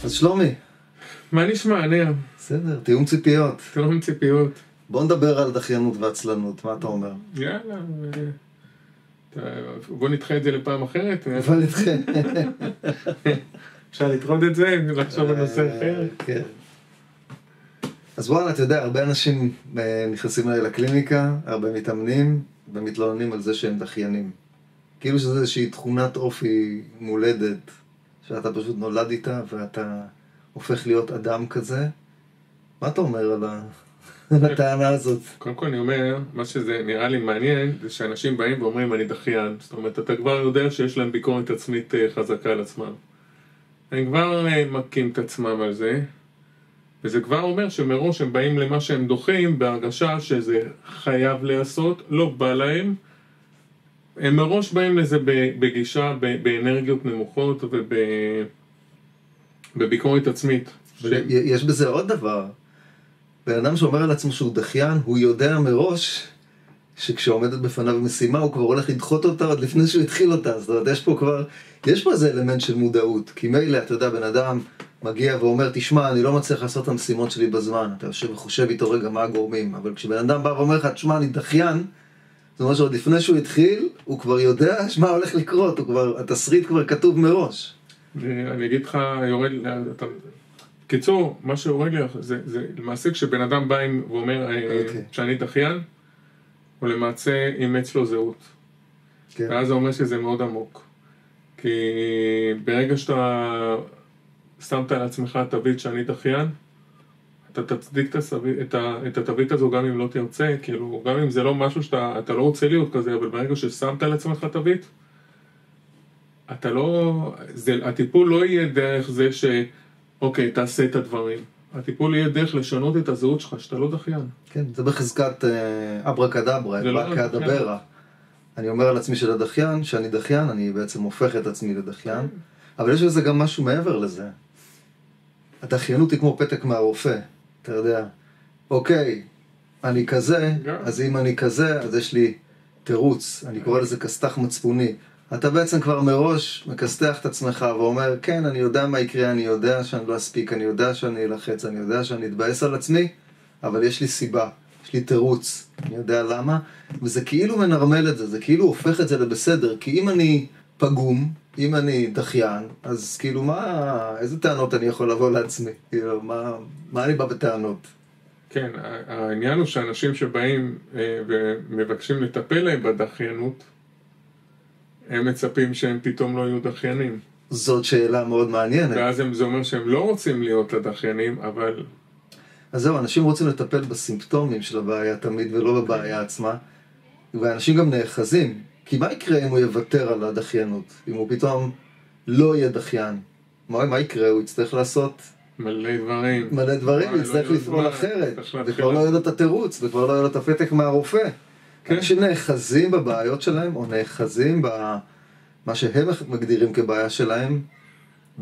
אז שלומי. מה נשמע, ניר? בסדר, תיאום ציפיות. תיאום ציפיות. בוא נדבר על דחיינות ועצלנות, מה אתה אומר? יאללה, בוא נדחה את זה לפעם אחרת. בוא נדחה. אפשר לדחות את זה, לחשוב על נושא אחר. כן. אז וואלה, אתה יודע, הרבה אנשים נכנסים אליי לקליניקה, הרבה מתאמנים, ומתלוננים על זה שהם דחיינים. כאילו שזה איזושהי תכונת אופי מולדת, שאתה פשוט נולד איתה, ואתה הופך להיות אדם כזה. מה אתה אומר על הטענה הזאת? קודם כל אני אומר, מה שזה נראה לי מעניין, זה שאנשים באים ואומרים אני דחיין. זאת אומרת, אתה כבר יודע שיש להם ביקורת עצמית חזקה על עצמם. הם כבר מכים את עצמם על זה, וזה כבר אומר שמראש הם באים למה שהם דוחים בהרגשה שזה חייב לעשות, לא בא להם. הם מראש באים לזה בגישה, באנרגיות נמוכות ובביקורת עצמית. יש בזה עוד דבר. בן אדם שאומר על עצמו שהוא דחיין, הוא יודע מראש שכשעומדת בפניו משימה הוא כבר הולך לדחות אותה עוד לפני שהוא התחיל אותה. זאת אומרת, יש פה איזה אלמנט של מודעות. כי מילא, אתה יודע, בן אדם מגיע ואומר, תשמע, אני לא מצליח לעשות את המשימות שלי בזמן. אתה יושב וחושב איתו רגע מה הגורמים. אבל כשבן אדם בא ואומר לך, תשמע, אני דחיין, זאת אומרת שעוד לפני שהוא התחיל, הוא כבר יודע מה הולך לקרות. התסריט כבר כתוב מראש. אני אגיד לך, יורד, קיצור, מה שיורד לי, זה למעשה כשבן אדם בא ואומר שאני דחיין, הוא למעשה אימץ לו זהות. ואז זה אומר שזה מאוד עמוק. כי ברגע שאתה שמת על עצמך תווית שאני דחיין, אתה תצדיק את התווית הזו גם אם לא תרצה, כאילו, גם אם זה לא משהו שאתה לא רוצה להיות כזה, אבל ברגע ששמת על עצמך תווית, אתה לא, הטיפול לא יהיה דרך זה אוקיי, תעשה את הדברים. הטיפול יהיה דרך לשנות את הזהות שלך, שאתה לא דחיין. כן, זה בחזקת אברקדברה, אברקדברה. אני אומר על עצמי של הדחיין, שאני דחיין, אני בעצם הופך את עצמי לדחיין. אבל יש לזה גם משהו מעבר לזה. הדחיינות היא כמו פתק מהרופא, אתה יודע. אוקיי, אני כזה, אז אם אני כזה, אז יש לי תירוץ. אני קורא לזה כסת"ח מצפוני. אתה בעצם כבר מראש מקסתח את עצמך ואומר, כן, אני יודע מה יקרה, אני יודע שאני לא אספיק, אני יודע שאני אלחץ, אני יודע שאני אתבאס על עצמי, אבל יש לי סיבה, יש לי תירוץ, אני יודע למה, וזה כאילו מנרמל את זה, זה כאילו הופך את זה לבסדר, כי אם אני פגום, אם אני דחיין, אז כאילו איזה טענות אני יכול לבוא לעצמי? כאילו, מה אני בא בטענות? כן, העניין הוא שאנשים שבאים ומבקשים לטפל להם בדחיינות, הם מצפים שהם פתאום לא יהיו דחיינים. זאת שאלה מאוד מעניינת. ואז זה אומר שהם לא רוצים להיות הדחיינים, אבל... אז זהו, אנשים רוצים לטפל בסימפטומים של הבעיה תמיד ולא בבעיה עצמה, ואנשים גם נאחזים. כי מה יקרה אם הוא יוותר על הדחיינות? אם הוא פתאום לא יהיה דחיין? מה יקרה? הוא יצטרך לעשות... מלא דברים. מלא דברים, הוא יצטרך לפעול אחרת. וכבר לא יהיה לו את התירוץ, וכבר לא יהיה לו את הפתק מהרופא. אנשים נאחזים בבעיות שלהם, או נאחזים במה שהם מגדירים כבעיה שלהם,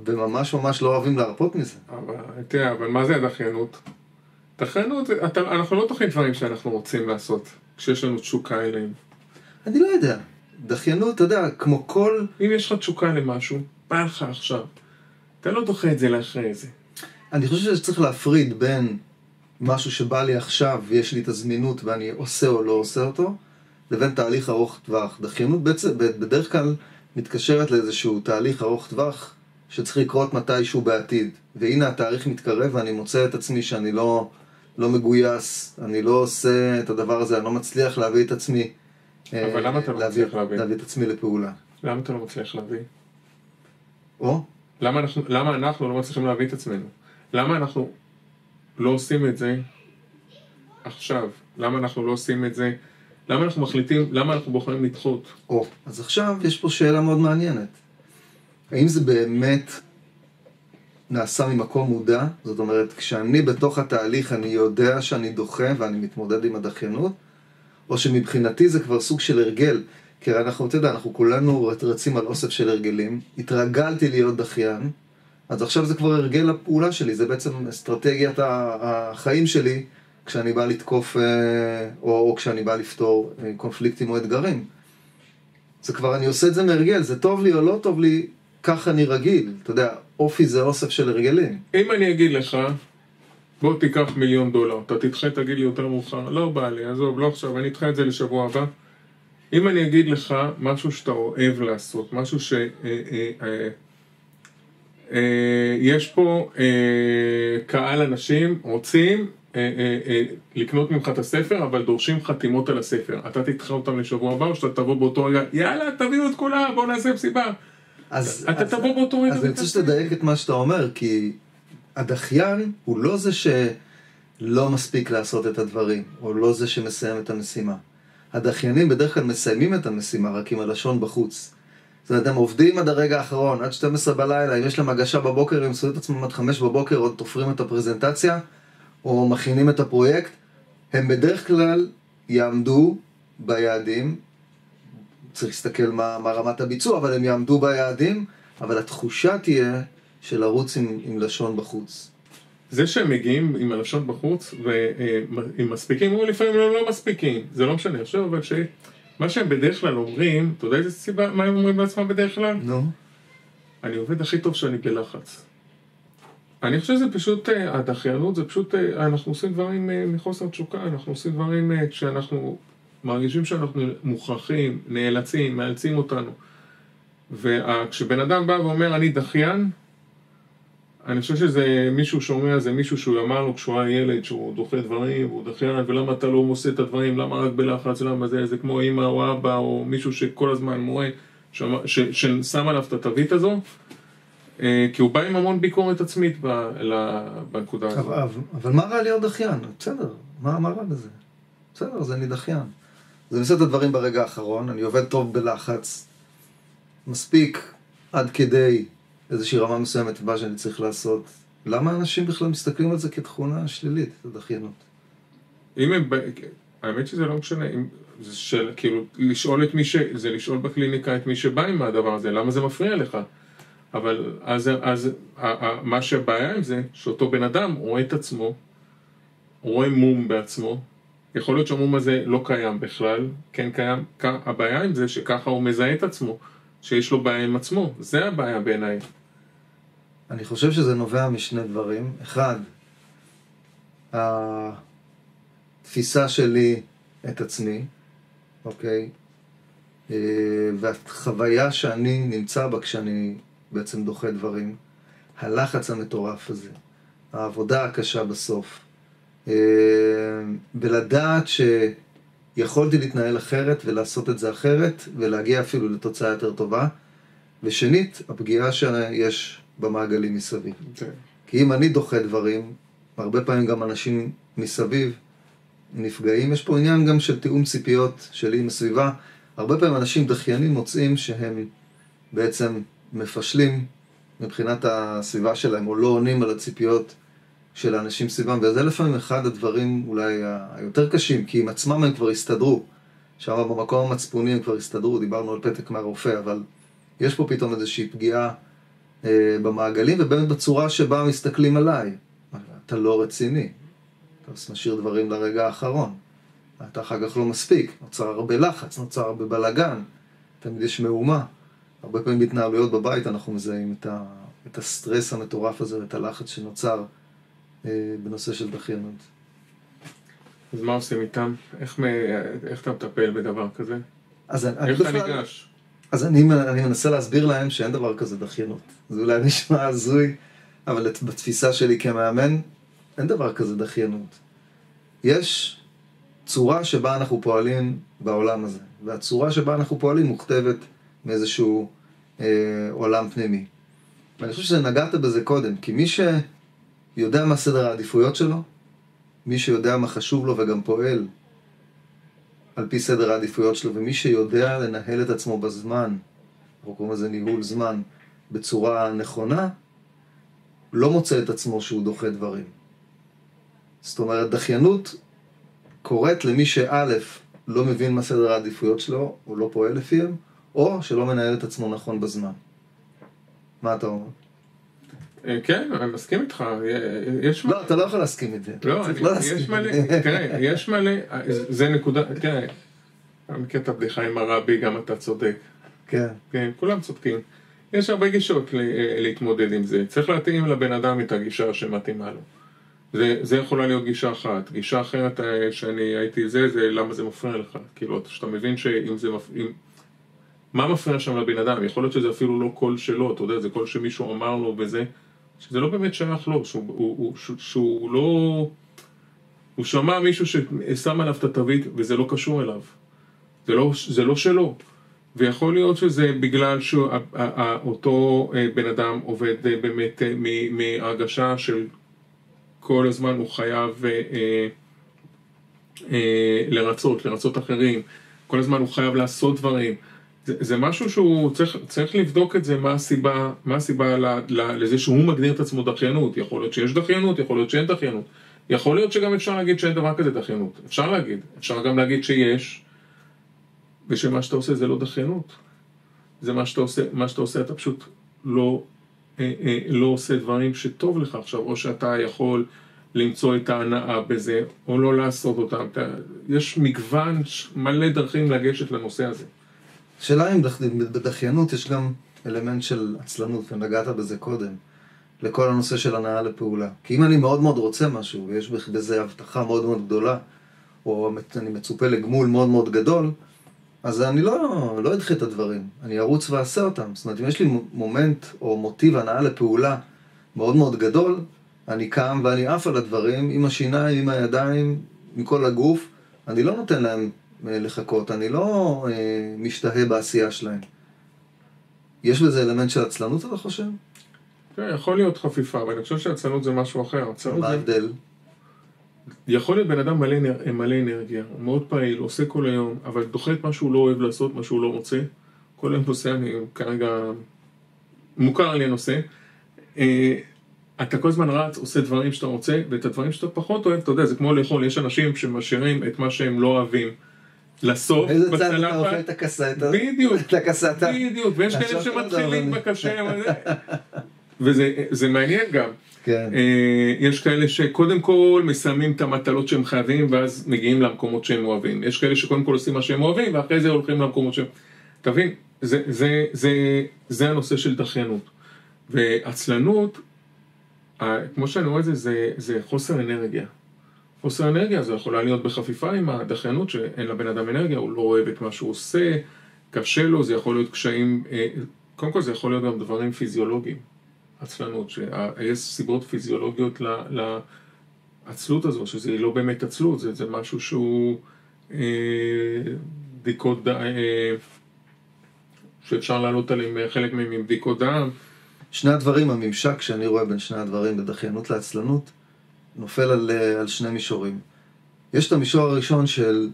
וממש ממש לא אוהבים להרפות מזה. אבל מה זה הדחיינות? דחיינות, אנחנו לא דוחים דברים שאנחנו רוצים לעשות, כשיש לנו תשוקה אליהם. אני לא יודע. דחיינות, אתה יודע, כמו כל... אם יש לך תשוקה למשהו, בא לך עכשיו. אתה לא דוחה את זה לאחרי זה. אני חושב שצריך להפריד בין משהו שבא לי עכשיו ויש לי את הזמינות ואני עושה או לא עושה אותו, לבין תהליך ארוך טווח. דחיינות בדרך כלל מתקשרת לאיזשהו תהליך ארוך טווח שצריך לקרות מתישהו בעתיד. והנה התאריך מתקרב ואני מוצא את עצמי שאני לא מגויס, אני לא עושה את הדבר הזה, אני לא מצליח להביא את עצמי, אבל למה אתה לא מצליח להביא? להביא את עצמי לפעולה. למה אתה לא מצליח להביא? או? למה אנחנו לא מצליחים להביא את עצמנו? למה אנחנו לא עושים את זה עכשיו? למה אנחנו לא עושים את זה? למה אנחנו מחליטים, למה אנחנו בוחרים לדחות? אז עכשיו יש פה שאלה מאוד מעניינת. האם זה באמת נעשה ממקום מודע? זאת אומרת, כשאני בתוך התהליך אני יודע שאני דוחה ואני מתמודד עם הדחיינות, או שמבחינתי זה כבר סוג של הרגל, כי אנחנו כולנו רצים על אוסף של הרגלים, התרגלתי להיות דחיין, אז עכשיו זה כבר הרגל הפעולה שלי, זה בעצם אסטרטגיית החיים שלי, כשאני בא לתקוף, או כשאני בא לפתור קונפליקטים או אתגרים. זה כבר, אני עושה את זה מהרגל, זה טוב לי או לא טוב לי, כך אני רגיל, אתה יודע, אופי זה אוסף של הרגלים. אם אני אגיד לך, בוא תיקח $1,000,000, אתה תדחה, תגיד לי יותר מאוחר, לא בא לי, עזוב, לא עכשיו, אני אדחה את זה לשבוע הבא. אם אני אגיד לך משהו שאתה אוהב לעשות, משהו יש פה קהל אנשים רוצים לקנות ממך את הספר, אבל דורשים חתימות על הספר. אתה תדחה אותם לשבוע הבא, או שאתה תבוא באותו רגע, יאללה, תביאו את כולם, בואו נעשה מסיבה. אתה תבוא באותו רגע. אז אני רוצה שתדייק את מה שאתה אומר, כי הדחיין הוא לא זה שלא מספיק לעשות את הדברים, או לא זה שמסיים את המשימה. הדחיינים בדרך כלל מסיימים את המשימה, רק עם הלשון בחוץ. זאת אומרת, הם עובדים עד הרגע האחרון, עד 12 בלילה, אם יש להם הגשה בבוקר, הם עושים את עצמם עד 5 בבוקר, עוד תופרים את הפרזנטציה, או מכינים את הפרויקט, הם בדרך כלל יעמדו ביעדים, צריך להסתכל מה רמת הביצוע, אבל הם יעמדו ביעדים, אבל התחושה תהיה של לרוץ עם לשון בחוץ. זה שהם מגיעים עם הלשון בחוץ, והם מספיקים, או לפעמים לא מספיקים, זה לא משנה, עכשיו, אבל מה שהם בדרך כלל אומרים, אתה יודע איזה סיבה, מה הם אומרים לעצמם בדרך כלל? נו. אני עובד הכי טוב שאני בלחץ. אני חושב שזה פשוט, הדחיינות זה פשוט, אנחנו עושים דברים מחוסר תשוקה, אנחנו עושים דברים כשאנחנו מרגישים שאנחנו מוכרחים, נאלצים, מאלצים אותנו. וכשבן אדם בא ואומר אני דחיין, אני חושב שזה מישהו שאומר, זה מישהו שהוא אמר לו כשהוא היה ילד, שהוא דוחה דברים, והוא דחיין, ולמה אתה לא עושה את הדברים, למה רק בלחץ, למה זה כמו אמא או אבא, או מישהו שכל הזמן מורה, ששם עליו את התווית הזו, כי הוא בא עם המון ביקורת עצמית בנקודה הזו. אבל מה רע להיות דחיין? בסדר, מה רע בזה? בסדר, אז אני דחיין. אז אני עושה את הדברים ברגע האחרון, אני עובד טוב בלחץ, מספיק עד כדי איזושהי רמה מסוימת מה שאני צריך לעשות. למה אנשים בכלל מסתכלים על זה כתכונה שלילית, את הדחיינות? האמת שזה לא משנה, זה כאילו לשאול את זה לשאול בקליניקה את מי שבא עם הדבר הזה, למה זה מפריע לך? אבל אז מה שהבעיה עם זה, שאותו בן אדם רואה את עצמו, רואה מום בעצמו, יכול להיות שהמום הזה לא קיים בכלל, כן קיים, הבעיה עם זה שככה הוא מזהה את עצמו, שיש לו בעיה עם עצמו, זה הבעיה בעיניי. אני חושב שזה נובע משני דברים. אחד, התפיסה שלי את עצמי, אוקיי? והחוויה שאני נמצא בה כשאני בעצם דוחה דברים, הלחץ המטורף הזה, העבודה הקשה בסוף, ולדעת שיכולתי להתנהל אחרת ולעשות את זה אחרת, ולהגיע אפילו לתוצאה יותר טובה. ושנית, הפגיעה שיש במעגלים מסביב. כי אם אני דוחה דברים, הרבה פעמים גם אנשים מסביב נפגעים. יש פה עניין גם של תיאום ציפיות שלי עם הסביבה. הרבה פעמים אנשים דחיינים מוצאים שהם בעצם מפשלים מבחינת הסביבה שלהם, או לא עונים על הציפיות של האנשים סביבם. וזה לפעמים אחד הדברים אולי היותר קשים, כי עם עצמם הם כבר הסתדרו. שם במקום המצפוני הם כבר הסתדרו, דיברנו על פתק מהרופא, אבל יש פה פתאום איזושהי פגיעה במעגלים, ובאמת בצורה שבה מסתכלים עליי. אתה לא רציני. אתה משאיר דברים לרגע האחרון. אתה אחר כך לא מספיק. נוצר הרבה לחץ, נוצר הרבה בלגן. תמיד יש מהומה. הרבה פעמים בהתנהלויות בבית אנחנו מזהים את הסטרס המטורף הזה, ואת הלחץ שנוצר בנושא של דחיינות. אז מה עושים איתם? איך אתה מטפל בדבר כזה? איך אתה ניגש? אז אני מנסה להסביר להם שאין דבר כזה דחיינות. זה אולי נשמע הזוי, אבל בתפיסה שלי כמאמן, אין דבר כזה דחיינות. יש צורה שבה אנחנו פועלים בעולם הזה, והצורה שבה אנחנו פועלים מוכתבת מאיזשהו עולם פנימי. ואני חושב שנגעת בזה קודם, כי מי שיודע מה סדר העדיפויות שלו, מי שיודע מה חשוב לו וגם פועל על פי סדר העדיפויות שלו, ומי שיודע לנהל את עצמו בזמן, אנחנו קוראים לזה ניהול זמן, בצורה נכונה, לא מוצא את עצמו שהוא דוחה דברים. זאת אומרת, דחיינות קורית למי שא' לא מבין מה סדר העדיפויות שלו, או לא פועל לפיהם, או שלא מנהל את עצמו נכון בזמן. מה אתה אומר? כן, אני מסכים איתך. לא, אתה לא יכול להסכים את זה. לא, יש מלא, תראה, יש מלא, זה נקודה, תראה, אני מכיר את הבדיחה עם הרבי, גם אתה צודק. כן. כן, כולם צודקים. יש הרבה גישות להתמודד עם זה. צריך להתאים לבן אדם את הגישה שמתאימה לו. זה יכולה להיות גישה אחת. גישה אחרת שאני הייתי זה למה זה מפריע לך. כאילו, שאתה מבין שאם זה מפריע... מה מפריע שם לבן אדם? יכול להיות שזה אפילו לא קול שלו, אתה יודע, זה קול שמישהו אמר לו בזה, שזה לא באמת שייך לו, שהוא לא... הוא שמע מישהו ששם עליו את התווית וזה לא קשור אליו. זה לא שלו. ויכול להיות שזה בגלל שאותו בן אדם עובד באמת מהרגשה של כל הזמן הוא חייב לרצות אחרים, כל הזמן הוא חייב לעשות דברים. זה משהו שהוא צריך לבדוק את זה, מה הסיבה לזה שהוא מגדיר את עצמו דחיינות. יכול להיות שיש דחיינות, יכול להיות שאין דחיינות. יכול להיות שגם אפשר להגיד שאין דבר כזה דחיינות. אפשר להגיד. אפשר גם להגיד שיש, ושמה שאתה עושה זה לא דחיינות. זה מה שאתה עושה, אתה פשוט לא עושה דברים שטוב לך עכשיו, או שאתה יכול למצוא את ההנאה בזה, או לא לעשות אותם. יש מגוון מלא דרכים לגשת לנושא הזה. שאלה אם בדחיינות יש גם אלמנט של עצלנות, ונגעת בזה קודם, לכל הנושא של הנאה לפעולה. כי אם אני מאוד מאוד רוצה משהו, ויש בזה הבטחה מאוד מאוד גדולה, או אני מצופה לגמול מאוד מאוד גדול, אז אני לא אדחה את הדברים, אני ארוץ ועשה אותם. זאת אומרת, אם יש לי מומנט או מוטיב הנאה לפעולה מאוד מאוד גדול, אני קם ואני עף על הדברים, עם השיניים, עם הידיים, עם כל הגוף, אני לא נותן להם לחכות, אני לא משתהה בעשייה שלהם. יש בזה אלמנט של עצלנות, אתה חושב? כן, יכול להיות חפיפה, אבל אני חושב שהעצלנות זה משהו אחר. מה ההבדל? יכול להיות בן אדם מלא אנרגיה, הוא מאוד פעיל, עושה כל היום, אבל דוחה את מה שהוא לא אוהב לעשות, מה שהוא לא רוצה. כל היום נושא, אני כרגע מוכר לי הנושא. אתה כל הזמן רץ, עושה דברים שאתה רוצה, ואת הדברים שאתה פחות אוהב, אתה יודע, זה כמו לאכול, יש אנשים שמשאירים את מה שהם לא אוהבים לסוף. איזה צד אתה אוכל את הקסטה? בדיוק, את הקסטה. בדיוק, ויש כאלה שמתחילים בקשה, וזה מעניין גם. כן. יש כאלה שקודם כל מסיימים את המטלות שהם חייבים, ואז מגיעים למקומות שהם אוהבים. יש כאלה שקודם כל עושים מה שהם אוהבים, ואחרי זה הולכים למקומות שהם... תבין, זה הנושא של דחיינות. ועצלנות, כמו שאני רואה את זה, זה חוסר אנרגיה. חוסר אנרגיה, זה יכולה להיות בחפיפה עם הדחיינות, שאין לבן אדם אנרגיה, הוא לא אוהב את מה שהוא עושה, קשה לו, זה יכול להיות קשיים, קודם כל זה יכול להיות גם דברים פיזיולוגיים, עצלנות, שיש סיבות פיזיולוגיות לעצלות הזו, שזה לא באמת עצלות, זה משהו שהוא בדיקות שאפשר לעלות עליהם חלק מהם עם בדיקות דם. שני הדברים, הממשק שאני רואה בין שני הדברים, בדחיינות לעצלנות, נופל על שני מישורים. יש את המישור הראשון של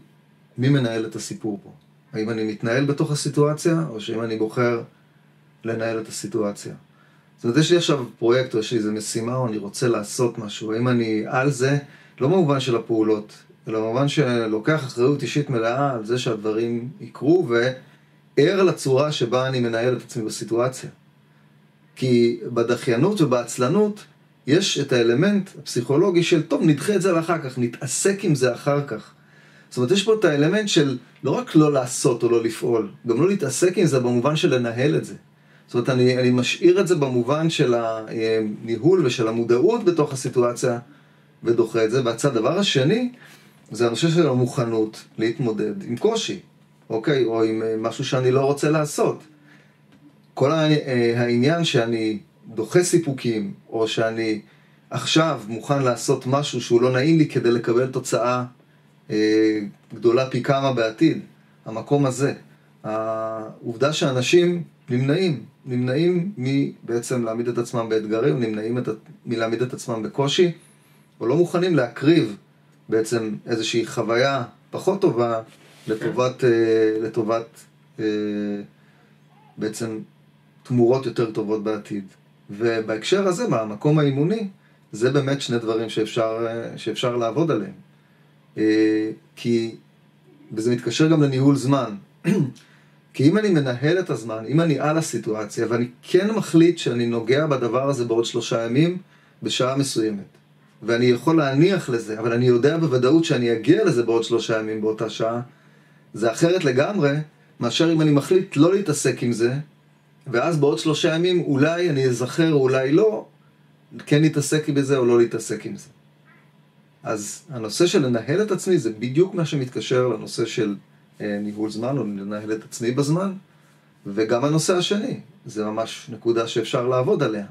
מי מנהל את הסיפור פה. האם אני מתנהל בתוך הסיטואציה, או שאם אני בוחר לנהל את הסיטואציה. זאת אומרת, יש לי עכשיו פרויקט, או יש לי איזו משימה, או אני רוצה לעשות משהו. האם אני על זה, לא במובן של הפעולות, אלא במובן שלוקח אחריות אישית מלאה על זה שהדברים יקרו, וער לצורה שבה אני מנהל את עצמי בסיטואציה. כי בדחיינות ובעצלנות, יש את האלמנט הפסיכולוגי של, טוב, נדחה את זה לאחר כך, נתעסק עם זה אחר כך. זאת אומרת, יש פה את האלמנט של לא רק לא לעשות או לא לפעול, גם לא להתעסק עם זה במובן של לנהל את זה. זאת אומרת, אני משאיר את זה במובן של הניהול ושל המודעות בתוך הסיטואציה, ודוחה את זה. והצד הדבר השני, זה הנושא של המוכנות להתמודד עם קושי, אוקיי? או עם משהו שאני לא רוצה לעשות. כל העניין שאני דוחה סיפוקים, או שאני עכשיו מוכן לעשות משהו שהוא לא נעים לי כדי לקבל תוצאה גדולה פי כמה בעתיד, המקום הזה, העובדה שאנשים נמנעים מבעצם להעמיד את עצמם באתגרים, נמנעים מלהעמיד את עצמם בקושי, או לא מוכנים להקריב בעצם איזושהי חוויה פחות טובה לטובת בעצם תמורות יותר טובות בעתיד. ובהקשר הזה, במקום האימוני, זה באמת שני דברים שאפשר לעבוד עליהם. וזה מתקשר גם לניהול זמן. כי אם אני מנהל את הזמן, אם אני על הסיטואציה, ואני כן מחליט שאני נוגע בדבר הזה בעוד 3 ימים, בשעה מסוימת, ואני יכול להניח לזה, אבל אני יודע בוודאות שאני אגיע לזה בעוד 3 ימים באותה שעה, זה אחרת לגמרי, מאשר אם אני מחליט לא להתעסק עם זה, ואז בעוד 3 ימים אולי אני אזכר, אולי לא, כן להתעסק בזה או לא להתעסק עם זה. אז הנושא של לנהל את עצמי זה בדיוק מה שמתקשר לנושא של ניהול זמן או לנהל את עצמי בזמן, וגם הנושא השני, זה ממש נקודה שאפשר לעבוד עליה.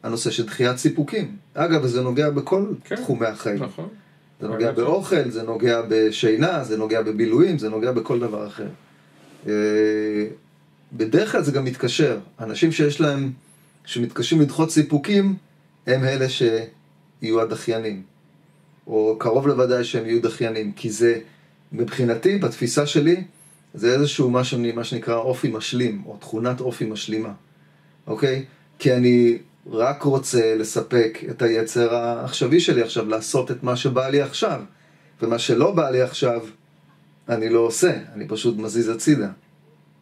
הנושא של דחיית סיפוקים. אגב, זה נוגע בכל תחומי החיים. נכון. זה נוגע באוכל, זה נוגע בשינה, זה נוגע בבילויים, זה נוגע בכל דבר אחר. בדרך כלל זה גם מתקשר. אנשים שיש להם, שמתקשים לדחות סיפוקים, הם אלה שיהיו הדחיינים. או קרוב לוודאי שהם יהיו דחיינים. כי זה, מבחינתי, בתפיסה שלי, זה איזשהו מה שנקרא אופי משלים, או תכונת אופי משלימה. אוקיי? כי אני רק רוצה לספק את היצר העכשווי שלי עכשיו, לעשות את מה שבא לי עכשיו. ומה שלא בא לי עכשיו, אני לא עושה. אני פשוט מזיז הצידה.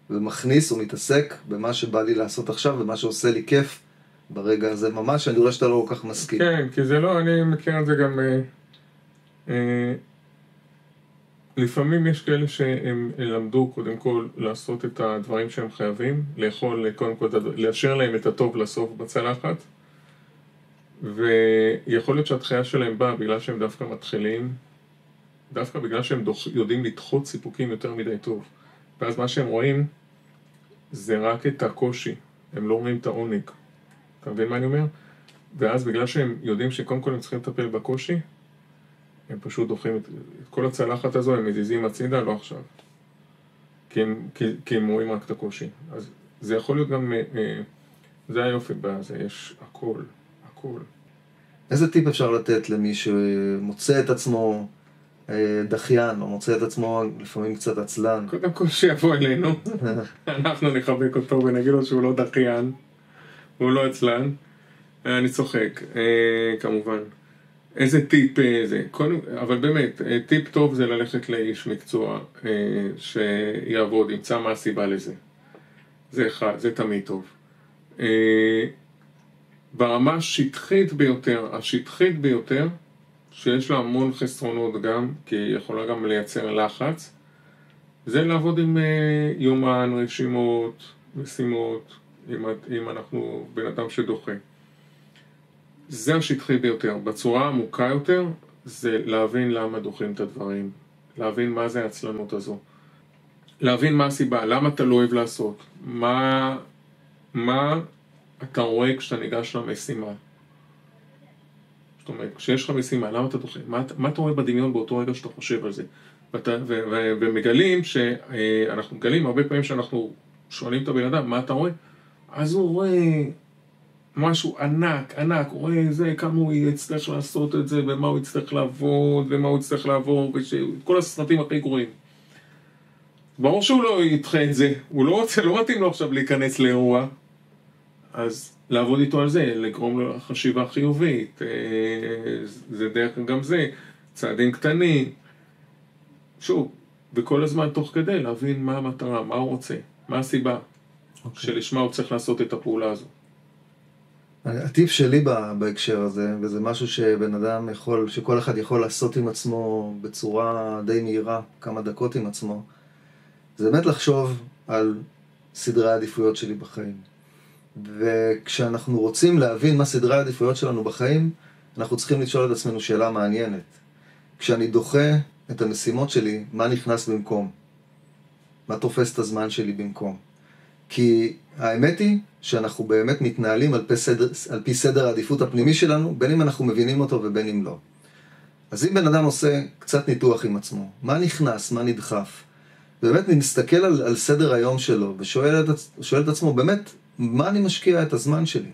ומכניס ומתעסק במה שבא לי לעשות עכשיו, ומה שעושה לי כיף ברגע הזה. ממש, אני רואה שאתה לא כל כך מסכים. כן, כי זה לא, אני מכיר את זה גם... לפעמים יש כאלה שהם למדו קודם כל לעשות את הדברים שהם חייבים, לאכול קודם כל, לאשר להם את הטוב לסוף בצלחת, ויכול להיות שהדחייה שלהם באה בגלל שהם דווקא מתחילים, דווקא בגלל שהם יודעים לדחות סיפוקים יותר מדי טוב. ואז מה שהם רואים זה רק את הקושי, הם לא רואים את העונג. אתה מבין מה אני אומר? ואז בגלל שהם יודעים שקודם כל הם צריכים לטפל בקושי, הם פשוט דוחים את כל הצלחת הזו, הם מזיזים הצידה, לא עכשיו. כי הם רואים רק את הקושי. אז זה יכול להיות גם, זה היופי בזה, יש הכל, הכל. איזה טיפ אפשר לתת למי שמוצא את עצמו דחיין, או מוצא את עצמו לפעמים קצת עצלן? קודם כל שיבוא אלינו, אנחנו נחבק אותו ונגיד לו שהוא לא דחיין, הוא לא עצלן. אני צוחק, כמובן. איזה טיפ זה? אבל באמת, טיפ טוב זה ללכת לאיש מקצוע שיעבוד, ימצא מה הסיבה לזה. זה אחד, זה תמיד טוב. ברמה השטחית ביותר, שיש לה המון חסרונות גם, כי היא יכולה גם לייצר לחץ, זה לעבוד עם יומן, רשימות, משימות, אם אנחנו בן אדם שדוחה. זה השטחי ביותר. בצורה העמוקה יותר, זה להבין למה דוחים את הדברים. להבין מה זה העצלנות הזו. להבין מה הסיבה, למה אתה לא אוהב לעשות. מה אתה רואה כשאתה ניגש למשימה. זאת אומרת, כשיש לך משימה, למה אתה דוחה? מה אתה רואה בדמיון באותו רגע שאתה חושב על זה? ומגלים אנחנו מגלים הרבה פעמים שאנחנו שואלים את הבן אדם, מה אתה רואה? אז הוא רואה משהו ענק, הוא רואה זה, כמה הוא יצטרך לעשות את זה, ומה הוא יצטרך לעבוד, ומה הוא יצטרך לעבור, כל הסרטים הכי גרועים. ברור שהוא לא ידחה את זה, הוא לא רוצה, לא מתאים לו עכשיו להיכנס לאירוע, אז לעבוד איתו על זה, לגרום לו חשיבה חיובית, זה דרך גם זה, צעדים קטנים, שוב, וכל הזמן תוך כדי להבין מה המטרה, מה הוא רוצה, מה הסיבה, שלשמה הוא צריך לעשות את הפעולה הזו. הטיפ שלי בהקשר הזה, וזה משהו שבן אדם יכול, שכל אחד יכול לעשות עם עצמו בצורה די מהירה, כמה דקות עם עצמו, זה באמת לחשוב על סדרי העדיפויות שלי בחיים. וכשאנחנו רוצים להבין מה סדרי העדיפויות שלנו בחיים, אנחנו צריכים לשאול את עצמנו שאלה מעניינת. כשאני דוחה את המשימות שלי, מה נכנס במקום? מה תופס את הזמן שלי במקום? כי האמת היא שאנחנו באמת מתנהלים על פי סדר העדיפות הפנימי שלנו, בין אם אנחנו מבינים אותו ובין אם לא. אז אם בן אדם עושה קצת ניתוח עם עצמו, מה נכנס, מה נדחף? באמת מסתכל על סדר היום שלו ושואל את עצמו, באמת, מה אני משקיע את הזמן שלי?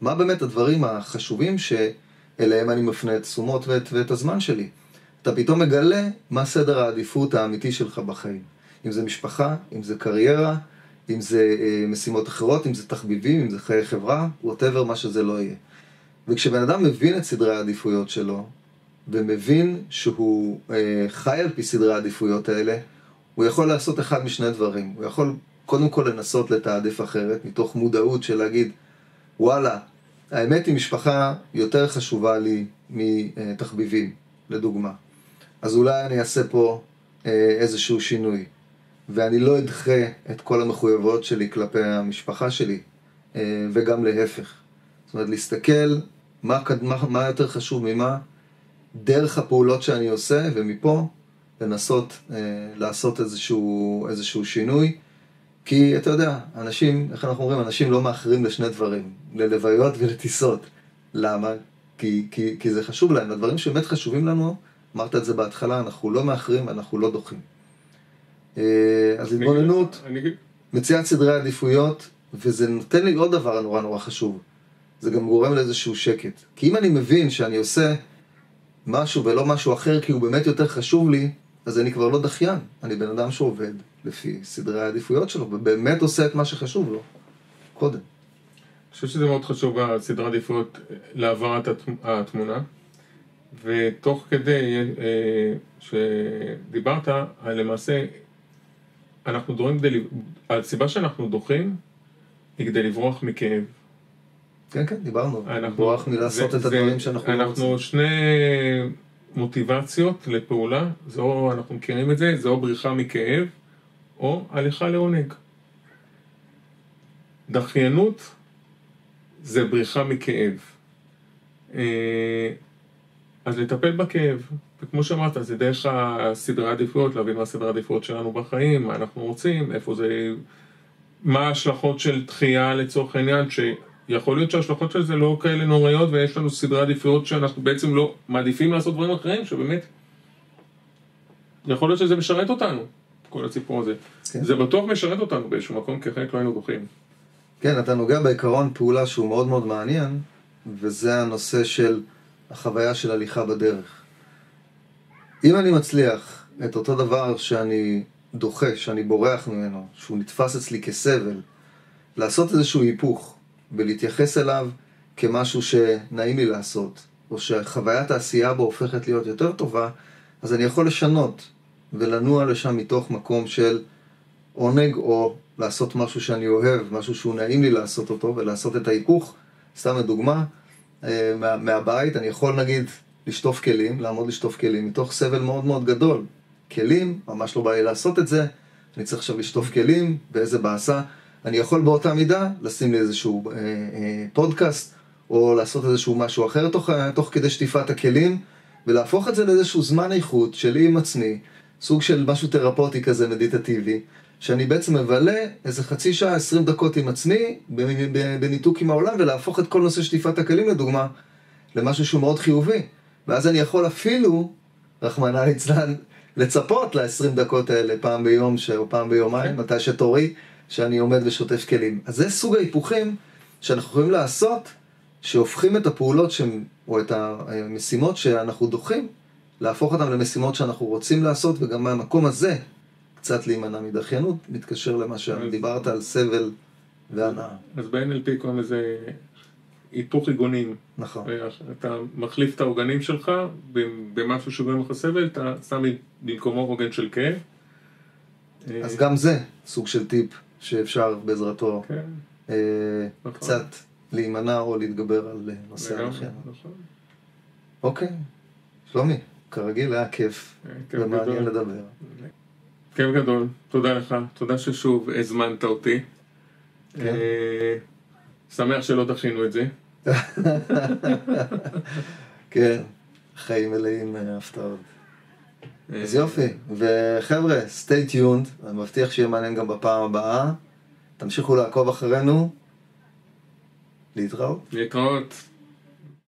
מה באמת הדברים החשובים שאליהם אני מפנה את תשומות ואת הזמן שלי? אתה פתאום מגלה מה סדר העדיפות האמיתי שלך בחיים. אם זה משפחה, אם זה קריירה, אם זה משימות אחרות, אם זה תחביבים, אם זה חיי חברה, whatever מה שזה לא יהיה. וכשבן אדם מבין את סדרי העדיפויות שלו, ומבין שהוא חי על פי סדרי העדיפויות האלה, הוא יכול לעשות אחד משני דברים. הוא יכול קודם כל לנסות לתעדף אחרת, מתוך מודעות של להגיד, וואלה, האמת היא משפחה יותר חשובה לי מתחביבים, לדוגמה. אז אולי אני אעשה פה איזשהו שינוי. ואני לא אדחה את כל המחויבויות שלי כלפי המשפחה שלי, וגם להפך. זאת אומרת, להסתכל מה יותר חשוב ממה, דרך הפעולות שאני עושה, ומפה לנסות לעשות איזשהו שינוי. כי אתה יודע, אנשים, איך אנחנו אומרים, אנשים לא מאחרים לשני דברים, ללוויות ולטיסות. למה? כי זה חשוב להם. הדברים שבאמת חשובים לנו, אמרת את זה בהתחלה, אנחנו לא מאחרים, אנחנו לא דוחים. אז התבוננות, מציאת סדרי עדיפויות, וזה נותן לי עוד דבר נורא נורא חשוב. זה גם גורם לאיזשהו שקט. כי אם אני מבין שאני עושה משהו ולא משהו אחר, כי הוא באמת יותר חשוב לי, אז אני כבר לא דחיין. אני בן אדם שעובד לפי סדרי העדיפויות שלו, ובאמת עושה את מה שחשוב לו קודם. אני חושב שזה מאוד חשוב, הסדרי העדיפויות, להעברת התמונה. ותוך כדי שדיברת, למעשה, אנחנו דוחים הסיבה שאנחנו דוחים, היא כדי לברוח מכאב. כן, כן, דיברנו. לברוח מלעשות את הדברים שאנחנו לא רוצים. אנחנו שני מוטיבציות לפעולה, אנחנו מכירים את זה, זה או בריחה מכאב, או הליכה לעונג. דחיינות זה בריחה מכאב. אז לטפל בכאב, וכמו שאמרת, זה דרך הסדרי העדיפויות, להבין מה הסדרי העדיפויות שלנו בחיים, מה אנחנו רוצים, איפה זה, מה ההשלכות של דחייה לצורך העניין, שיכול להיות שההשלכות של זה לא כאלה נוראיות, ויש לנו סדרי עדיפויות שאנחנו בעצם לא מעדיפים לעשות דברים אחרים, שבאמת, יכול להיות שזה משרת אותנו, כל הסיפור הזה. כן. זה בטוח משרת אותנו באיזשהו מקום, כי אחרת לא היינו דוחים. כן, אתה נוגע בעיקרון פעולה שהוא מאוד מאוד מעניין, וזה הנושא של החוויה של הליכה בדרך. אם אני מצליח את אותו דבר שאני דוחה, שאני בורח ממנו, שהוא נתפס אצלי כסבל, לעשות איזשהו היפוך ולהתייחס אליו כמשהו שנעים לי לעשות, או שחוויית העשייה בו הופכת להיות יותר טובה, אז אני יכול לשנות ולנוע לשם מתוך מקום של עונג, או לעשות משהו שאני אוהב, משהו שהוא נעים לי לעשות אותו, ולעשות את ההיפוך. סתם לדוגמה, מהבית אני יכול נגיד לשטוף כלים, לעמוד לשטוף כלים, מתוך סבל מאוד מאוד גדול. כלים, ממש לא בא לי לעשות את זה, אני צריך עכשיו לשטוף כלים, באיזה בעשה. אני יכול באותה מידה לשים לי איזשהו פודקאסט, או לעשות איזשהו משהו אחר תוך כדי שטיפת הכלים, ולהפוך את זה לאיזשהו זמן איכות שלי עם עצמי, סוג של משהו תרפוטי כזה, מדיטטיבי, שאני בעצם מבלה איזה חצי שעה, 20 דקות עם עצמי, בניתוק עם העולם, ולהפוך את כל נושא שטיפת הכלים, לדוגמה, למשהו שהוא מאוד חיובי. ואז אני יכול אפילו, רחמנא ליצלן, לצפות ל-20 דקות האלה, פעם ביום או פעם ביומיים, מתי שתורי, שאני עומד ושוטף כלים. אז זה סוג ההיפוכים שאנחנו יכולים לעשות, שהופכים את הפעולות או את המשימות שאנחנו דוחים, להפוך אותם למשימות שאנחנו רוצים לעשות, וגם מהמקום הזה, קצת להימנע מדחיינות, מתקשר למה שדיברת על סבל והנאה. אז ב-NLP קוראים לזה היפוך עיגונים. נכון. אתה מחליף את העוגנים שלך במשהו שגורם לך סבל, אתה שם במקומו עוגן של כאב. אז גם זה סוג של טיפ שאפשר בעזרתו קצת להימנע או להתגבר על נושא הדחיינות. אוקיי, שלומי, כרגיל היה כיף ומעניין לדבר. כיף גדול, תודה לך, תודה ששוב הזמנת אותי. שמח שלא דחינו את זה. כן, חיים מלאים הפתעות. אז יופי, וחבר'ה, stay tuned, אני מבטיח שיהיה מעניין גם בפעם הבאה. תמשיכו לעקוב אחרינו. להתראות. להתראות.